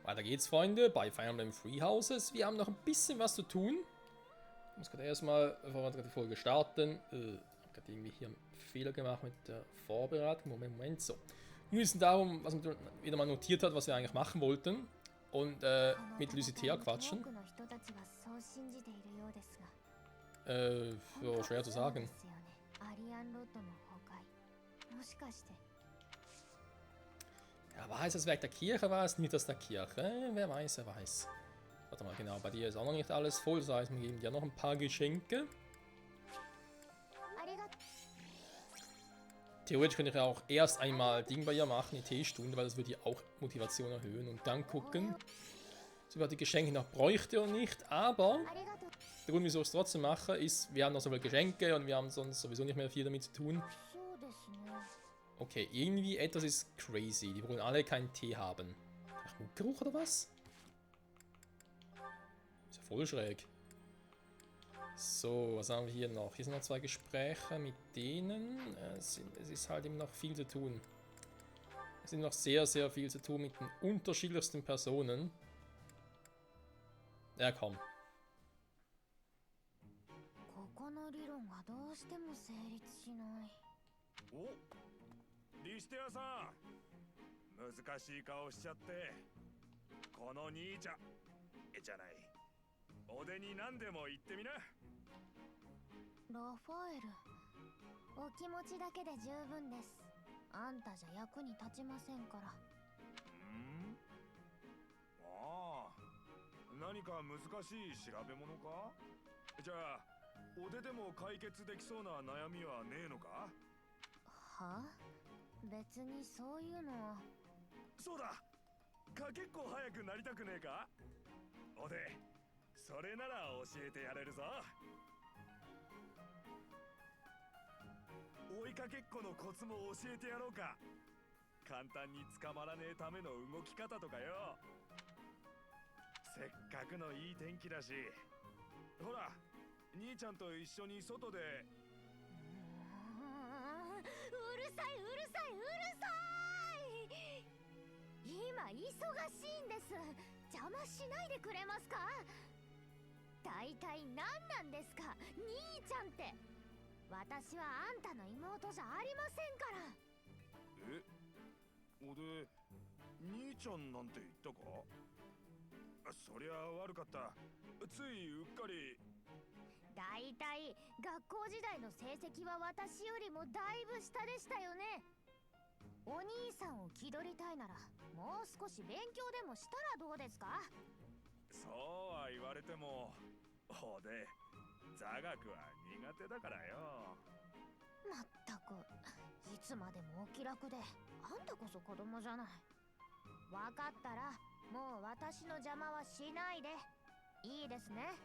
Weiter geht's, Freunde, bei Fire Emblem Three Houses. Wir haben noch ein bisschen was zu tun. Ich muss gerade erstmal, bevor wir die Folge starten, ich habe gerade irgendwie hier einen Fehler gemacht mit der Vorbereitung. Moment, so. Wir müssen darum, was man wieder mal notiert hat, was wir eigentlich machen wollten. Und mit Lucitea quatschen. Ja, schwer zu sagen. Ja, war es das Werk der Kirche, war es nicht das der Kirche? Wer weiß, wer weiß. Warte mal, genau, bei dir ist auch noch nicht alles voll, das heißt, wir geben dir noch ein paar Geschenke. Theoretisch könnte ich ja auch erst einmal Ding bei ihr machen, die Teestunde, weil das würde ihr auch Motivation erhöhen und dann gucken, ob ich die Geschenke noch bräuchte oder nicht, aber der Grund, wieso ich es trotzdem mache, ist, wir haben noch so viele Geschenke und wir haben sonst sowieso nicht mehr viel damit zu tun. Okay, irgendwie etwas ist crazy. Die wollen alle keinen Tee haben. Ach, Mundgeruch oder was? Ist ja voll schräg. So, was haben wir hier noch? Hier sind noch 2 Gespräche mit denen. Es ist halt immer noch viel zu tun. Es sind noch sehr, sehr viel zu tun mit den unterschiedlichsten Personen. Ja, komm. Oh, リステアさん、難しい顔しちゃって。この兄ちゃんじゃない、おでに何でも言ってみな。ラファエル、お気持ちだけで十分です。あんたじゃ役に立ちませんから。ああ、何か難しい調べ物か？じゃあおででも解決できそうな悩みはねえのか？は？別にそういうのは。そうだ、かけっこ早くなりたくねえか？おで、それなら教えてやれるぞ。追いかけっこのコツも教えてやろうか。簡単に捕まらねえための動き方とかよ。せっかくのいい天気だし、ほら兄ちゃんと一緒に外で。うるさいうるさいうるさい。今忙しいんです。邪魔しないでくれますか？大体何なんですか、兄ちゃんって。私はあんたの妹じゃありませんから。え、おで、兄ちゃんなんて言ったか？そりゃ悪かった。ついうっかり。大体学校時代の成績は私よりもだいぶ下でしたよね。お兄さんを気取りたいならもう少し勉強でもしたらどうですか？そうは言われても、おで、座学は苦手だからよ。まったく、いつまでもお気楽で、あんたこそ子供じゃない。わかったらもう私の邪魔はしないでいいですね。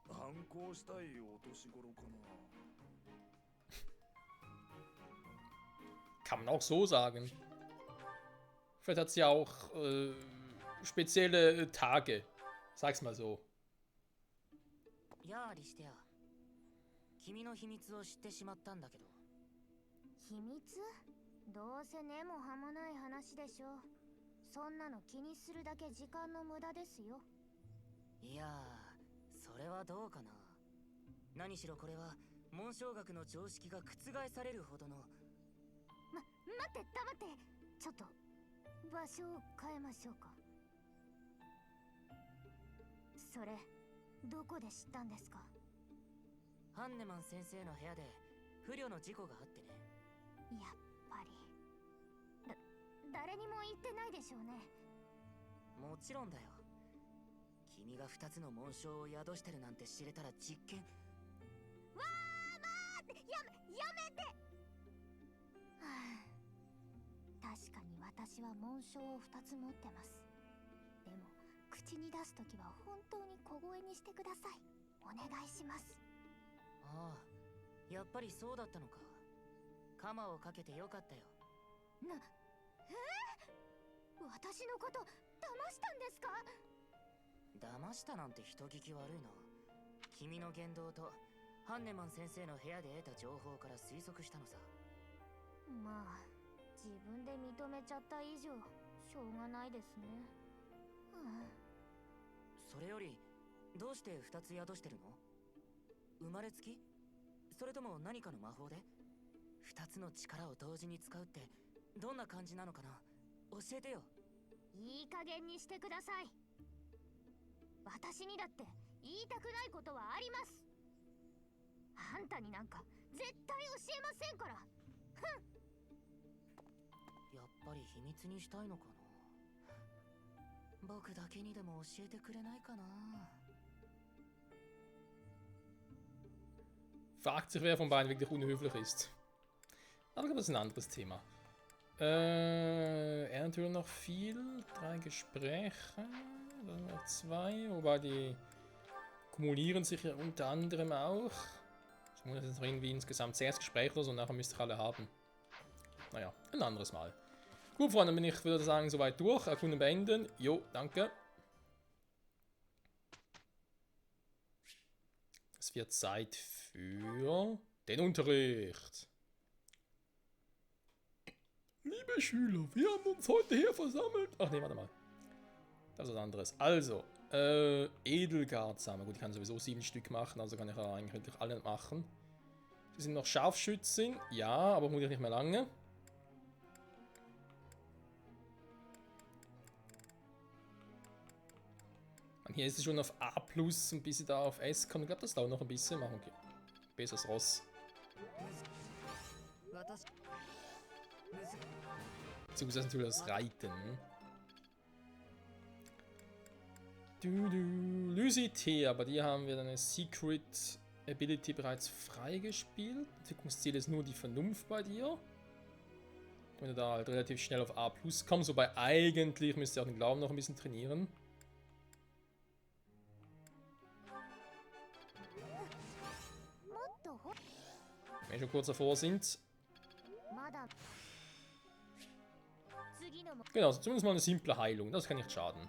反抗したいお年頃かな。Kann man auch so sagen. Vielleicht hat sie auch spezielle Tage. Sag's mal so. やあリステア、君の秘密を知ってしまったんだけど。秘密？どうせ根も葉もない話でしょ。そんなの気にするだけ時間の無駄ですよ。いやー、それはどうかな。何しろこれは紋章学の常識が覆されるほどの。待って黙って、ちょっと場所を変えましょうか。それどこで知ったんですか？ハンネマン先生の部屋で不慮の事故があってね。やっぱり誰にも言ってないでしょうね。もちろんだよ。君が2つの紋章を宿してるなんて知れたら実験。わー、待って、やめて。はあ、確かに私は紋章を2つ持ってます。でも口に出すときは本当に小声にしてください。お願いします。ああ、やっぱりそうだったのか。鎌をかけてよかったよ。私のこと騙したんですか？騙したなんて人聞き悪いな。君の言動とハンネマン先生の部屋で得た情報から推測したのさ。まあ自分で認めちゃった以上しょうがないですね。それよりどうして2つ宿してるの？生まれつき？それとも何かの魔法で2つの力を同時に使うってどんな感じなのかな？教えてよ。いい加減にしてください。私にだって言いたくないことはあります。あんたになんか絶対教えませんから。やっぱり秘密にしたいのかな。僕だけにでも教えてくれないかな。Fragt sich, wer von beiden wirklich unhöflich ist. Aber ich glaube, das ist ein anderes Thema. Er natürlich noch viel. 3 Gespräche. Dann noch 2. Wobei die kumulieren sich ja unter anderem auch. Ich muss jetzt noch irgendwie insgesamt 6 Gespräche oder so. Und nachher müsste ich alle haben. Naja, ein anderes Mal. Gut, Freunde, bin ich, würde sagen, soweit durch. Erkunden beenden. Jo, danke. Es wird Zeit für den Unterricht. Liebe Schüler, wir haben uns heute hier versammelt. Ach nee, warte mal. Das ist was anderes. Also, Edelgard-Samen. Gut, ich kann sowieso 7 Stück machen, also kann ich ja eigentlich wirklich alle machen. Sie sind noch Scharfschützin. Ja, aber muss ich nicht mehr lange. Und hier ist es schon auf A+, und bis sie da auf S kommen. Ich glaube, das dauert noch ein bisschen. Machen okay. Besseres Ross. Beziehungsweise natürlich das Reiten. Lysithea, aber die haben wir dann eine Secret Ability bereits freigespielt. Entwicklungsziel ist nur die Vernunft bei dir. Wenn du da halt relativ schnell auf A+ kommst, wobei eigentlich müsst ihr auch den Glauben noch ein bisschen trainieren. Wenn wir schon kurz davor sind. Genau, also zumindest mal eine simple Heilung, das kann nicht schaden.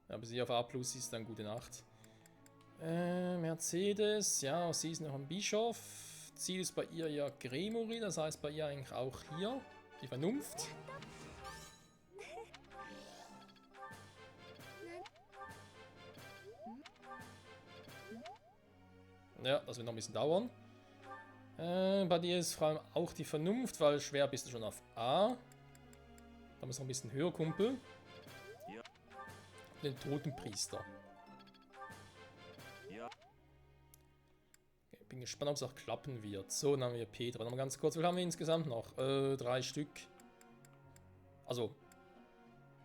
Aber sie auf A+ ist dann gute Nacht. Mercedes, ja, sie ist noch ein Bischof. Ziel ist bei ihr ja Gremory, das heißt bei ihr eigentlich auch hier die Vernunft. Ja, das wird noch ein bisschen dauern. Bei dir ist vor allem auch die Vernunft, weil schwer bist du schon auf A. Da muss noch ein bisschen höher, Kumpel. Den Totenpriester. Okay, bin gespannt, ob es auch klappen wird. So, dann haben wir Petra. Nochmal ganz kurz, wie viel haben wir insgesamt noch? 3 Stück. Also,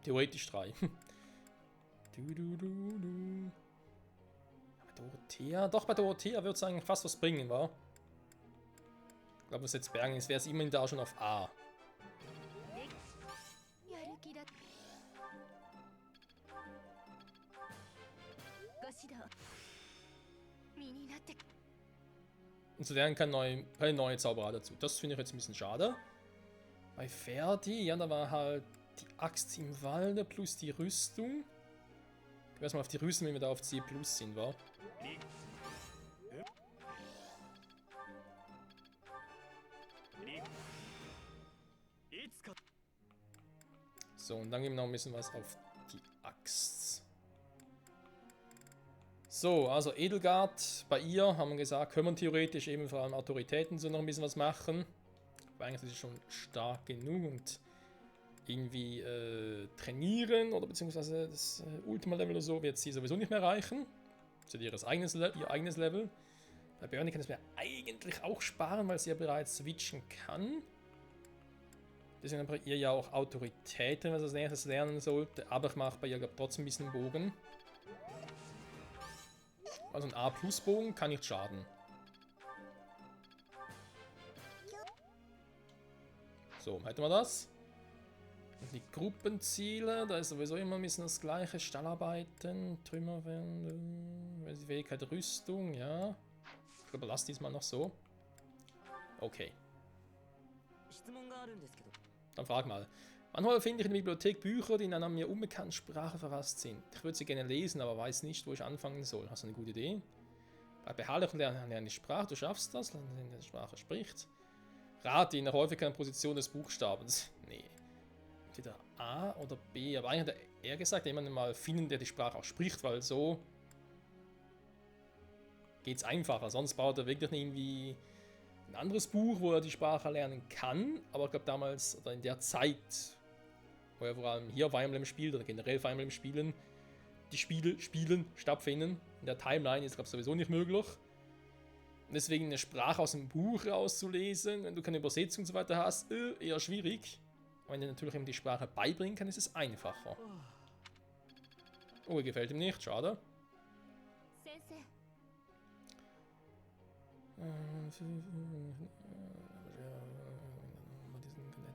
theoretisch 3. Dorothea. Doch, bei Dorothea wird es eigentlich fast was bringen, wa? Ich glaube, was jetzt Bergen ist, wäre es immerhin da schon auf A. Und zu lernen keine neue Zauberer dazu. Das finde ich jetzt ein bisschen schade. Bei Ferdi, ja, da war halt die Axt im Walde plus die Rüstung. Ich weiß mal auf die Rüstung, wenn wir da auf C+ sind, wa? So, und dann geben wir noch ein bisschen was auf die Axt. So, also Edelgard, bei ihr haben wir gesagt, können wir theoretisch eben vor allem Autoritäten so noch ein bisschen was machen. Aber eigentlich ist es schon stark genug und irgendwie trainieren oder beziehungsweise das Ultima-Level oder so wird sie sowieso nicht mehr reichen. Sie hat ihr eigenes Level. Bei Bernie kann es mir eigentlich auch sparen, weil sie ja bereits switchen kann. Deswegen bei ihr ja auch Autoritäten, was als nächstes lernen sollte. Aber ich mache bei ihr glaub, trotzdem ein bisschen Bogen. Also ein A+-Bogen kann nicht schaden. So, hätten wir das. Und die Gruppenziele, da ist sowieso immer ein bisschen das gleiche. Stallarbeiten, Trümmerwände, Fähigkeit, Rüstung, ja. Ich glaube, lass diesmal noch so. Okay. Dann frag mal. Manchmal finde ich in der Bibliothek Bücher, die in einer mir unbekannten Sprache verfasst sind. Ich würde sie gerne lesen, aber weiß nicht, wo ich anfangen soll. Hast du eine gute Idee? Bei beharrlichem Lernen die Sprache, du schaffst das, wenn du die Sprache spricht. Rate in der häufigen Position des Buchstabens. Nee. Entweder A oder B, aber eigentlich hat er gesagt, jemanden mal finden, der die Sprache auch spricht, weil so geht's einfacher. Sonst braucht er wirklich irgendwie ein anderes Buch, wo er die Sprache lernen kann, aber ich glaube damals, oder in der Zeit, wo er vor allem hier Fire Emblem spielt, oder generell Fire Emblem spielen, die Spielen stattfinden. In der Timeline ist, glaube ich, sowieso nicht möglich. Und deswegen eine Sprache aus dem Buch rauszulesen, wenn du keine Übersetzung und so weiter hast, eher schwierig. Und wenn du natürlich eben die Sprache beibringen kannst, ist es einfacher. Oh, gefällt ihm nicht, schade.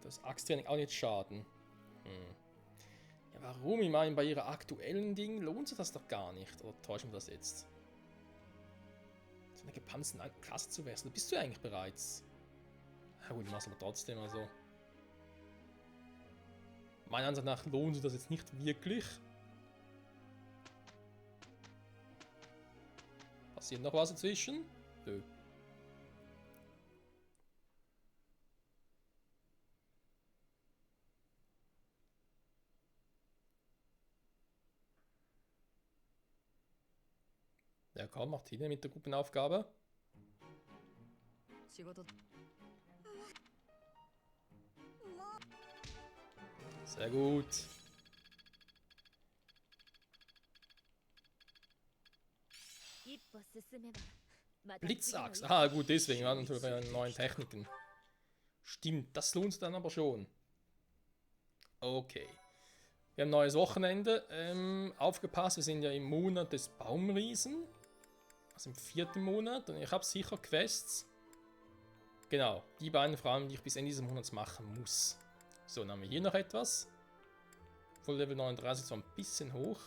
Das Axttraining auch nicht schaden. Ja, warum? Ich meine, bei ihrer aktuellen Ding lohnt sich das doch gar nicht. Oder täuschen wir das jetzt? So eine gepanzerte Klasse zu wechseln. Bist du eigentlich bereits? Ja gut, machst aber trotzdem also. Meiner Ansicht nach lohnt sich das jetzt nicht wirklich. Passiert noch was dazwischen? Nö. Ja komm, macht Tine mit der Gruppenaufgabe. Sehr gut. Blitzachs. Aha, gut, deswegen waren natürlich bei den neuen Techniken. Stimmt, das lohnt sich dann aber schon. Okay. Wir haben ein neues Wochenende. Aufgepasst, wir sind ja im Monat des Baumriesen. Also im 4. Monat. Und ich habe sicher Quests. Genau, die beiden Frauen, die ich bis Ende dieses Monats machen muss. So, dann haben wir hier noch etwas. Voll Level 39 zwar ein bisschen hoch.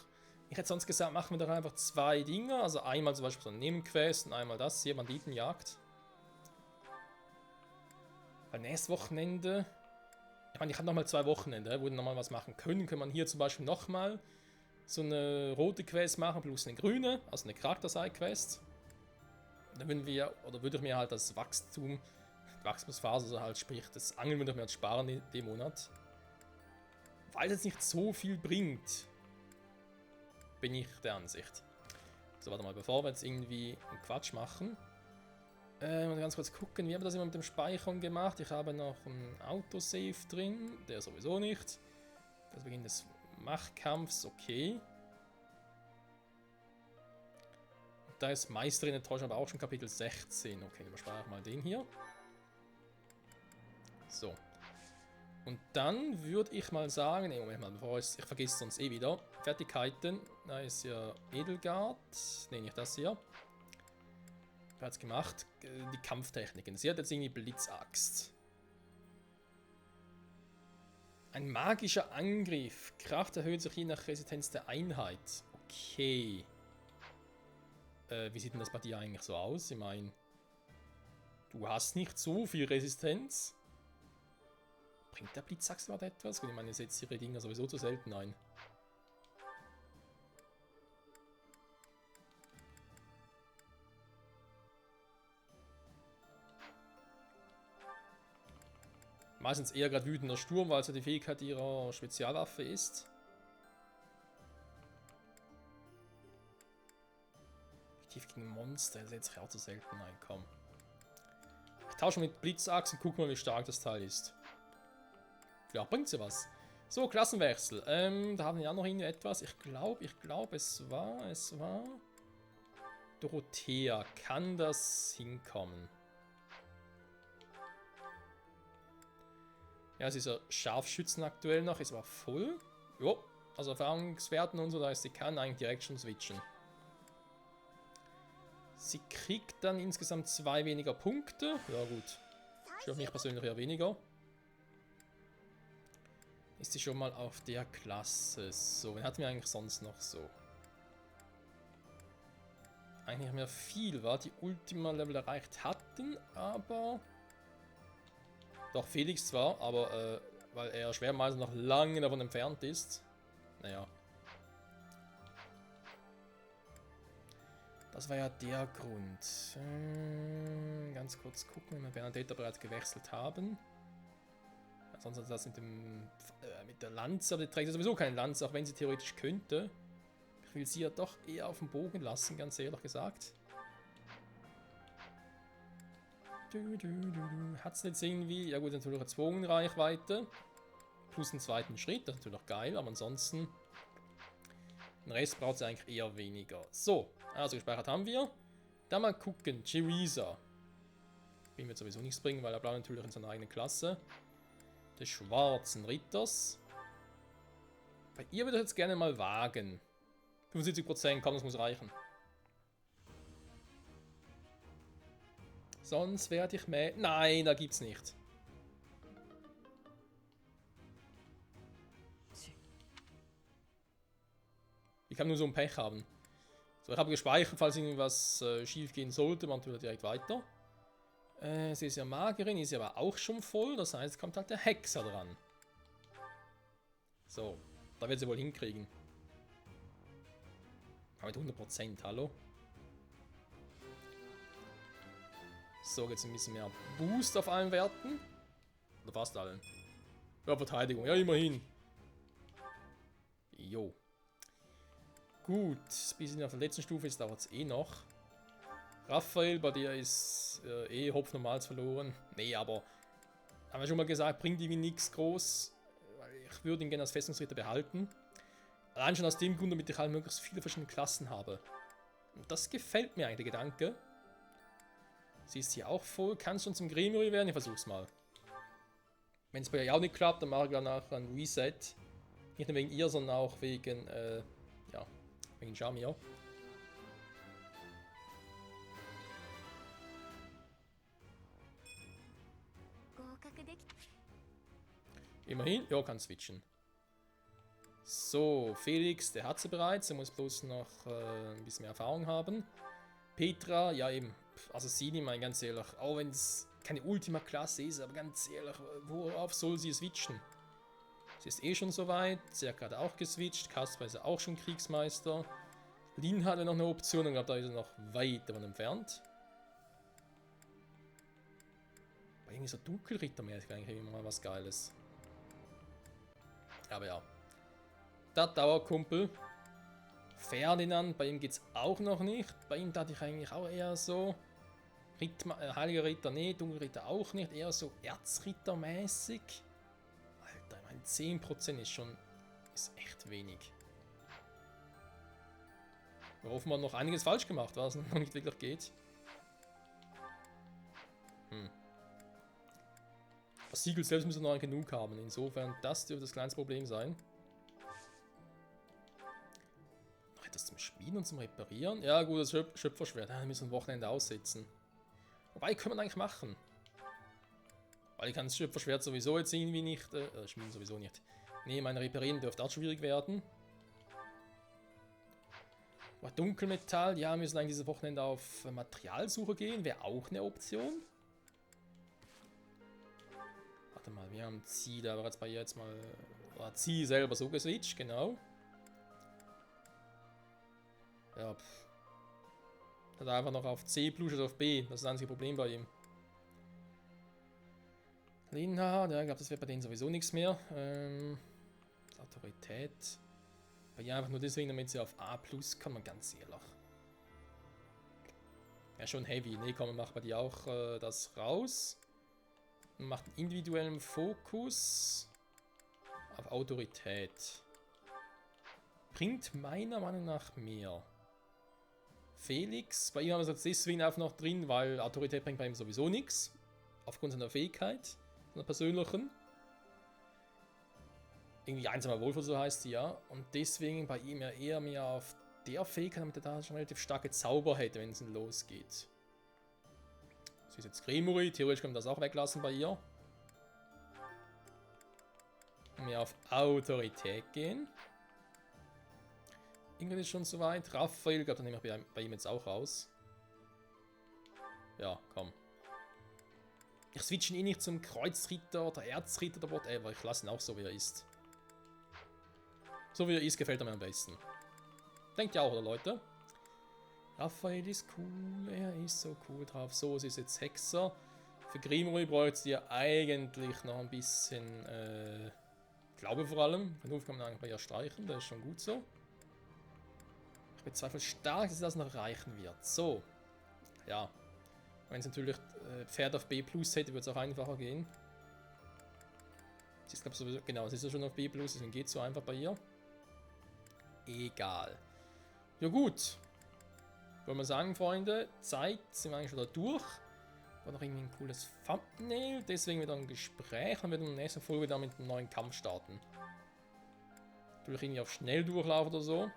Ich hätte sonst gesagt, machen wir doch einfach 2 Dinger. Also einmal zum Beispiel so eine Nebenquest und einmal das hier, Banditenjagd. Weil nächstes Wochenende... Ich meine, ich habe nochmal 2 Wochenende, wo wir nochmal was machen können. Können wir hier zum Beispiel nochmal so eine rote Quest machen, plus eine grüne, also eine Charakter-Side-Quest. Dann würden wir, oder würde ich mir halt das Wachstumsphase, also halt sprich, das Angeln würde ich mir halt sparen in dem Monat. Weil es nicht so viel bringt, bin ich der Ansicht. So, warte mal, bevor wir jetzt irgendwie einen Quatsch machen. Mal ganz kurz gucken, wie haben wir das immer mit dem Speichern gemacht? Ich habe noch einen Autosave drin, der sowieso nicht. Das Beginn des Machtkampfs, okay. Und da ist Meisterin enttäuschend, aber auch schon Kapitel 16. Okay, dann speichern wir mal den hier. So. Und dann würde ich mal sagen, nee, Moment mal, bevor ich vergesse es sonst eh wieder. Fertigkeiten, da ist ja Edelgard, nee, nicht das hier. Bereits gemacht, die Kampftechniken. Sie hat jetzt irgendwie Blitzaxt. Ein magischer Angriff. Kraft erhöht sich je nach Resistenz der Einheit. Okay. Wie sieht denn das bei dir eigentlich so aus? Ich meine, du hast nicht so viel Resistenz. Bringt der Blitzaxt überhaupt etwas? Ich meine, ihr setzt ihre Dinger sowieso zu selten ein. Meistens eher gerade wütender Sturm, weil es ja die Fähigkeit ihrer Spezialwaffe ist. Tief gegen Monster, das setze ich auch zu selten ein, komm. Ich tausche mit Blitzaxt und guck mal, wie stark das Teil ist. Ja, bringt sie was. So, Klassenwechsel. Da haben wir ja noch irgendwie etwas. Ich glaube, es war... Dorothea. Kann das hinkommen? Ja, sie ist ja Scharfschützen aktuell noch, ist aber voll. Jo, also Erfahrungswerten und so, da ist sie kann eigentlich direkt schon switchen. Sie kriegt dann insgesamt 2 weniger Punkte. Ja gut, stört mich persönlich eher weniger. Ist sie schon mal auf der Klasse. So, wen hatten wir eigentlich sonst noch so? Eigentlich nicht mehr viel, war die Ultima-Level erreicht hatten, aber... Doch, Felix zwar, aber weil er Schwermeister noch lange davon entfernt ist. Naja. Das war ja der Grund. Ganz kurz gucken, wenn wir Bernadetta bereits gewechselt haben. Ansonsten das mit der Lanze, aber die trägt ja sowieso keine Lanze, auch wenn sie theoretisch könnte. Ich will sie ja doch eher auf dem Bogen lassen, ganz ehrlich gesagt. Hat es jetzt irgendwie, ja gut, natürlich eine Zwogenreichweite. Plus einen zweiten Schritt, das ist natürlich auch geil, aber ansonsten den Rest braucht es eigentlich eher weniger. So, also gespeichert haben wir. Dann mal gucken, Cherisa. Den wird sowieso nichts bringen, weil er bleibt natürlich in seiner eigenen Klasse. Des schwarzen Ritters. Bei ihr würde ich jetzt gerne mal wagen. 75%, komm, das muss reichen. Sonst werde ich mehr... Nein, da gibt's nicht. Ich kann nur so ein Pech haben. So, ich habe gespeichert, falls irgendwas schief gehen sollte, man tut direkt weiter. Sie ist ja Magierin, ist ja aber auch schon voll, das heißt, es kommt halt der Hexer dran. So, da wird sie wohl hinkriegen. Aber mit 100%, hallo? So, jetzt ein bisschen mehr Boost auf allen Werten. Oder fast allen. Ja, Verteidigung, ja, immerhin. Jo. Gut, bis auf der letzten Stufe ist dauert es eh noch. Raphael, bei dir ist eh Hopf normals verloren. Nee, aber haben wir schon mal gesagt, bringt irgendwie nichts groß. Ich würde ihn gerne als Festungsritter behalten. Allein schon aus dem Grund, damit ich halt möglichst viele verschiedene Klassen habe. Und das gefällt mir eigentlich, der Gedanke. Sie ist hier auch voll. Kann es schon zum Gremio werden? Ich versuch's mal. Wenn es bei ihr auch nicht klappt, dann mache ich danach ein Reset. Nicht nur wegen ihr, sondern auch wegen, ja, wegen Jamir. Immerhin, ja, kann switchen. So, Felix, der hat sie bereits. Er muss bloß noch ein bisschen mehr Erfahrung haben. Petra, ja eben, Assassini, mein ganz ehrlich, auch wenn es keine Ultima-Klasse ist, aber ganz ehrlich, worauf soll sie switchen? Sie ist eh schon soweit, sie hat gerade auch geswitcht, Kasper ist ja auch schon Kriegsmeister. Lin hatte noch eine Option und ich glaube, da ist er noch weit davon entfernt. Aber irgendwie so Dunkelrittermäßig eigentlich immer mal was Geiles. Aber ja. Der Dauerkumpel. Ferdinand, bei ihm geht es auch noch nicht. Bei ihm dachte ich eigentlich auch eher so. Heiliger Ritter, nee, Dunkelritter auch nicht. Eher so Erzrittermäßig. Alter, ich meine, 10% ist schon. Ist echt wenig. Wir hoffen, wir haben noch einiges falsch gemacht, was noch nicht wirklich geht. Das Siegel selbst müssen wir noch genug haben. Insofern, das dürfte das kleinste Problem sein. Noch etwas zum Spielen und zum Reparieren? Ja gut, das Schöpferschwert. Ja, wir müssen ein Wochenende aussetzen. Wobei, können wir eigentlich machen. Weil ich kann das Schöpferschwert sowieso jetzt irgendwie nicht... Schmieden sowieso nicht. Nee, mein Reparieren dürfte auch schwierig werden. Aber Dunkelmetall, ja, wir müssen eigentlich dieses Wochenende auf Materialsuche gehen. Wäre auch eine Option. Warte mal, wir haben Zi, da war jetzt bei ihr jetzt mal... War Zi selber so geswitcht, genau. Ja, hat einfach noch auf C plus als auf B. Das ist das einzige Problem bei ihm. Linha, ja, ich glaube, das wird bei denen sowieso nichts mehr. Autorität. Bei ihr einfach nur deswegen, damit sie auf A plus kann man ganz ehrlich. Ja, schon heavy. Ne, komm, macht bei dir auch das raus. Und macht einen individuellen Fokus auf Autorität. Bringt meiner Meinung nach mehr. Felix, bei ihm haben wir es deswegen auch noch drin, weil Autorität bringt bei ihm sowieso nichts. Aufgrund seiner Fähigkeit, seiner persönlichen. Irgendwie einsamer Wohlfühl, so heißt sie ja. Und deswegen bei ihm ja eher mehr auf der Fähigkeit, damit er da schon relativ starke Zauber hätte, wenn es losgeht. Sie ist jetzt Gremuri, theoretisch können wir das auch weglassen bei ihr. Und mehr auf Autorität gehen. Ingrid ist schon soweit. Raphael, glaube, dann nehme ich bei ihm jetzt auch raus. Ja, komm. Ich switche ihn eh nicht zum Kreuzritter oder Erzritter oder whatever. Ich lasse ihn auch so, wie er ist. So wie er ist, gefällt er mir am besten. Denkt ihr auch, oder Leute? Raphael ist cool, er ist so cool drauf. So, es ist jetzt Hexer. Für Grimory bräuchte ihr eigentlich noch ein bisschen Glaube vor allem. Vernunft kann man eigentlich eher streichen, das ist schon gut so. Ich bezweifle stark, dass das noch reichen wird. So. Ja. Wenn es natürlich Pferd auf B+ hätte, würde es auch einfacher gehen. Sie ist, glaube ich, sowieso, genau, sie ist ja schon auf B+, deswegen geht es so einfach bei ihr. Egal. Ja gut. Wollen wir sagen, Freunde, Zeit sind wir eigentlich schon da durch. War noch irgendwie ein cooles Thumbnail, deswegen wieder ein Gespräch und wir werden in der nächsten Folge dann mit einem neuen Kampf starten. Natürlich irgendwie auf Schnelldurchlauf oder so.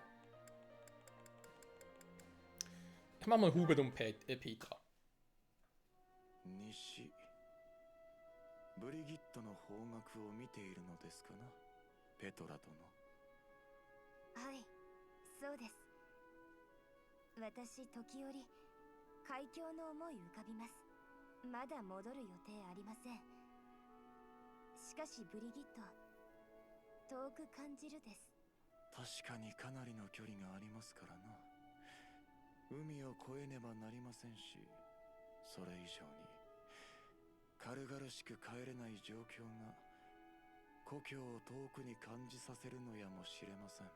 Ich mach mal Hubert und Petra. 西ブリギットの方角を見ているのですかな、ペトラ殿。はい、そうです。私、時折海峡の思い浮かびます。まだ戻る予定ありません。しかしブリギット、遠く感じるです。確かにかなりの距離がありますからな。海を越えねばなりませんし、それ以上に軽々しく帰れない状況が故郷を遠くに感じさせるのやもしれません。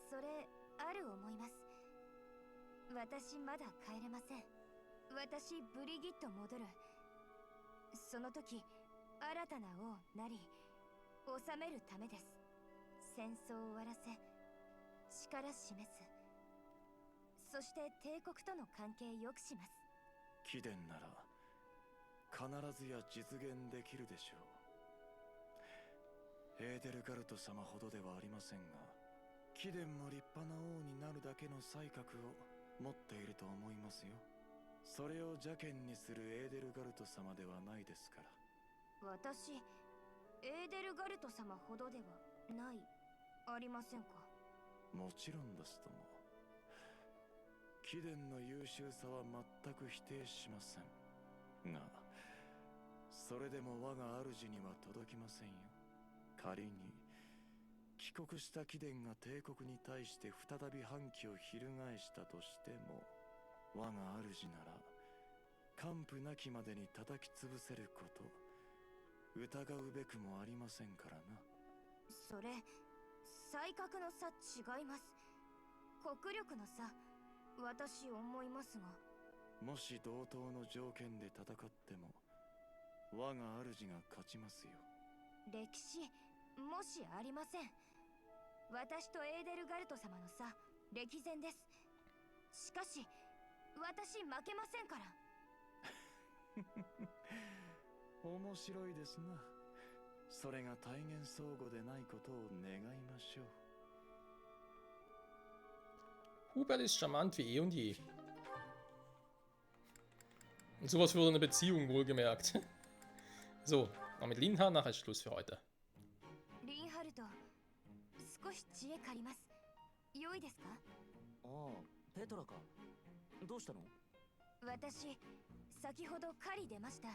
それある思います。私まだ帰れません。私ブリギット戻る。その時新たな王なり治めるためです。戦争を終わらせ力示す。そして帝国との関係良くします。貴殿なら必ずや実現できるでしょう。エーデルガルト様ほどではありませんが、貴殿も立派な王になるだけの才覚を持っていると思いますよ。それを邪険にするエーデルガルト様ではないですから。私、エーデルガルト様ほどではない、ありませんか。もちろんですとも。貴殿の優秀さは全く否定しませんが、それでも我が主には届きませんよ。仮に帰国した貴殿が帝国に対して再び反旗を翻したとしても、我が主なら完膚なきまでに叩き潰せること疑うべくもありませんからな。それ才覚の差違います。国力の差、私思いますが。もし同等の条件で戦っても我が主が勝ちますよ。歴史もしありません。私とエーデルガルト様の差歴然です。しかし私負けませんから。面白いですな。それが体現相互でないことを願いましょう。Hubert ist charmant wie eh und je. Und sowas für eine Beziehung, wohlgemerkt. So, noch mit Linha, nachher ist Schluss für heute. リンハルト、少し知恵借ります。良いですか？ああ、ペトラか。どうしたの？私、先ほど狩り出ました。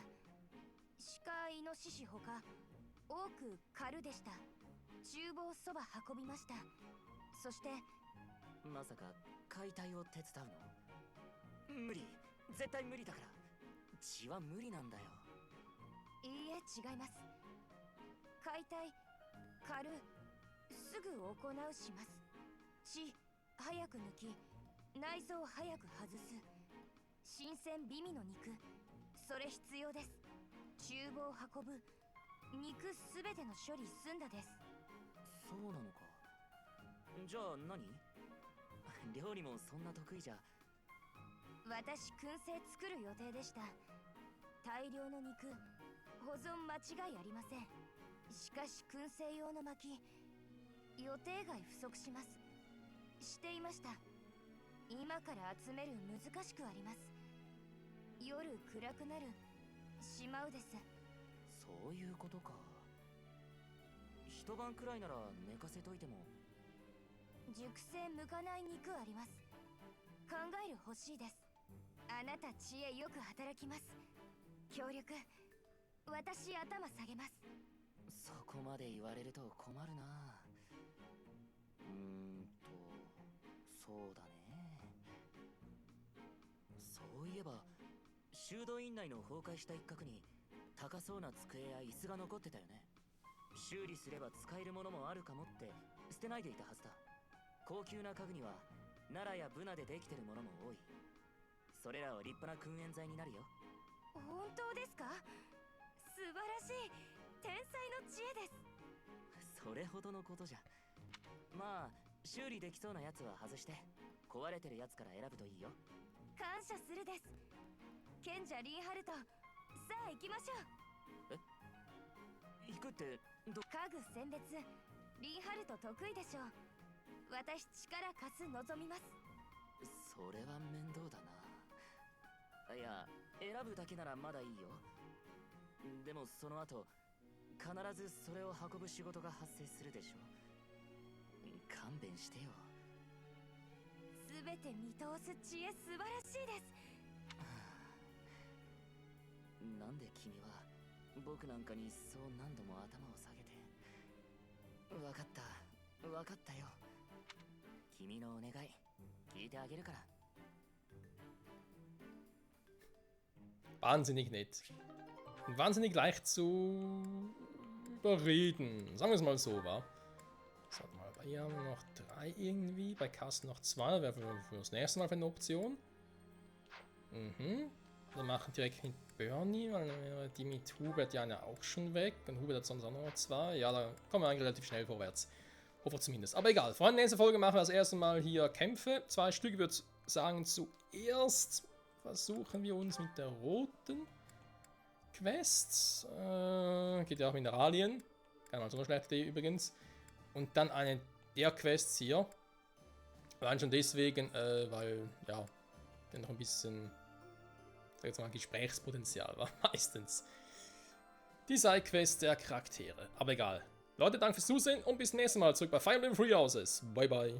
鹿、イノシシほか、多く狩るでした。厨房そば運びました。そして、まさか解体を手伝うの？無理、絶対無理だから。血は無理なんだよ。いいえ、違います。解体、狩る、すぐ行うします。血、早く抜き、内臓早く外す。新鮮美味の肉、それ必要です。厨房運ぶ、肉すべての処理済んだです。そうなのか。じゃあ何？料理もそんな得意じゃ。私、燻製作る予定でした。大量の肉、保存間違いありません。しかし燻製用の薪、予定外不足します。していました。今から集める難しくあります。夜暗くなる、しまうです。そういうことか。一晩くらいなら寝かせといても。熟成向かない肉あります。考える欲しいです。あなた知恵よく働きます。協力私頭下げます。そこまで言われると困るな。そうだね。そういえば修道院内の崩壊した一角に高そうな机や椅子が残ってたよね。修理すれば使えるものもあるかもって捨てないでいたはずだ。高級な家具には奈良やブナでできてるものも多い。それらは立派な燻煙剤になるよ。本当ですか？素晴らしい天才の知恵です。それほどのことじゃ。まあ修理できそうなやつは外して壊れてるやつから選ぶといいよ。感謝するです。賢者リンハルト、さあ行きましょう。行くって家具選別、リンハルト得意でしょう。私力貸す望みます。それは面倒だな。いや、選ぶだけならまだいいよ。でもその後必ずそれを運ぶ仕事が発生するでしょ。勘弁してよ。すべて見通す知恵素晴らしいです。なんで君は僕なんかにそう何度も頭を下げて。わかったわかったよ。君のお願い聞いてあげるから。Wahnsinnig nett. Und wahnsinnig leicht zu überreden. Sagen wir es mal so, wa? So, mal, bei ihr haben wir noch 3 irgendwie. Bei Carsten noch 2. Wäre für das nächste Mal eine Option. Wir machen direkt mit Bernie, weil die mit Hubert ja auch schon weg. Und Hubert hat sonst auch noch 2. Ja, da kommen wir eigentlich relativ schnell vorwärts. Hoffe zumindest. Aber egal. Freunde, nächste Folge machen wir das erste Mal hier Kämpfe. 2 Stück, ich würde sagen, zuerst versuchen wir uns mit der roten Quest. Geht ja auch Mineralien. Keine mal so eine schlechte Idee übrigens. Und dann eine der Quests hier. Allein schon deswegen, weil, ja, dann noch ein bisschen, sag jetzt mal, Gesprächspotenzial war meistens. Die Sidequest der Charaktere. Aber egal. Leute, danke fürs Zusehen und bis zum nächsten Mal zurück bei Fire Emblem Three Houses. Bye bye.